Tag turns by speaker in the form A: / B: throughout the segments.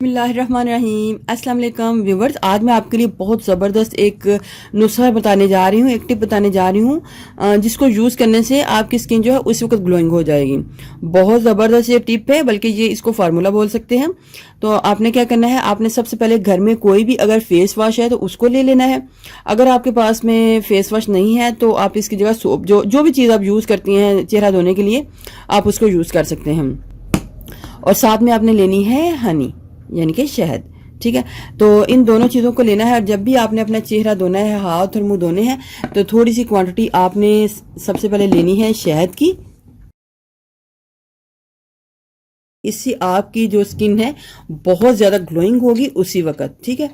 A: बिस्मिल्लाहिर्रहमानिर्रहीम अस्सलाम वालेकुम व्यूवर्स। आज मैं आपके लिए बहुत ज़बरदस्त एक नुस्खा बताने जा रही हूँ, एक टिप बताने जा रही हूँ जिसको यूज़ करने से आपकी स्किन जो है उस वक्त ग्लोइंग हो जाएगी। बहुत ज़बरदस्त ये टिप है, बल्कि ये इसको फार्मूला बोल सकते हैं। तो आपने क्या करना है, आपने सबसे पहले घर में कोई भी अगर फेस वॉश है तो उसको ले लेना है। अगर आपके पास में फेस वॉश नहीं है तो आप इसकी जगह सोप, जो भी चीज़ आप यूज़ करती हैं चेहरा धोने के लिए, आप उसको यूज़ कर सकते हैं। और साथ में आपने लेनी है हनी, यानी कि शहद। ठीक है, तो इन दोनों चीज़ों को लेना है। और जब भी आपने अपना चेहरा धोना है, हाथ और मुंह धोने हैं, तो थोड़ी सी क्वांटिटी आपने सबसे पहले लेनी है शहद की। इससे आपकी जो स्किन है बहुत ज़्यादा ग्लोइंग होगी उसी वक्त। ठीक है,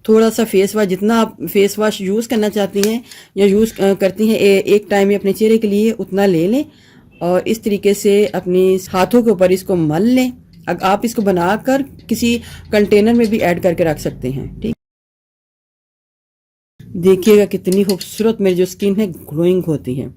A: थोड़ा सा फेस वॉश, जितना आप फेस वॉश यूज़ करना चाहती हैं या यूज़ करती हैं एक टाइम में अपने चेहरे के लिए, उतना ले लें और इस तरीके से अपने हाथों के ऊपर इसको मल लें। आप इसको बनाकर किसी कंटेनर में भी ऐड करके रख सकते हैं। ठीक, देखिएगा कितनी खूबसूरत मेरी जो स्किन है ग्लोइंग होती है।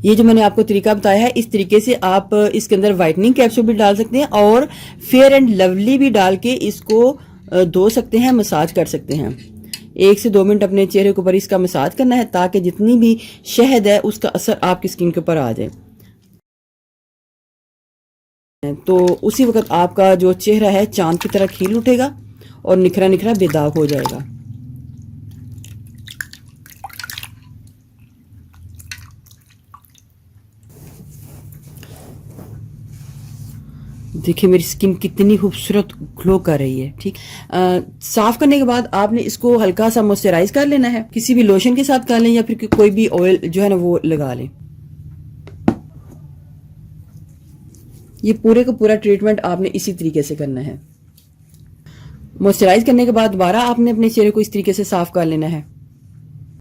A: ये जो मैंने आपको तरीका बताया है, इस तरीके से आप इसके अंदर वाइटनिंग कैप्सूल भी डाल सकते हैं और फेयर एंड लवली भी डाल के इसको धो सकते हैं, मसाज कर सकते हैं। 1 से 2 मिनट अपने चेहरे के ऊपर इसका मसाज करना है ताकि जितनी भी शहद है उसका असर आपकी स्किन के ऊपर आ जाए। तो उसी वक्त आपका जो चेहरा है चांद की तरह खिल उठेगा और निखरा निखरा बेदाग हो जाएगा। देखिए मेरी स्किन कितनी खूबसूरत ग्लो कर रही है। ठीक, साफ करने के बाद आपने इसको हल्का सा मॉइस्चराइज कर लेना है, किसी भी लोशन के साथ कर लें या फिर कोई भी ऑयल जो है ना वो लगा लें। ये पूरे का पूरा ट्रीटमेंट आपने इसी तरीके से करना है। मॉइस्चराइज करने के बाद दोबारा आपने अपने चेहरे को इस तरीके से साफ कर लेना है।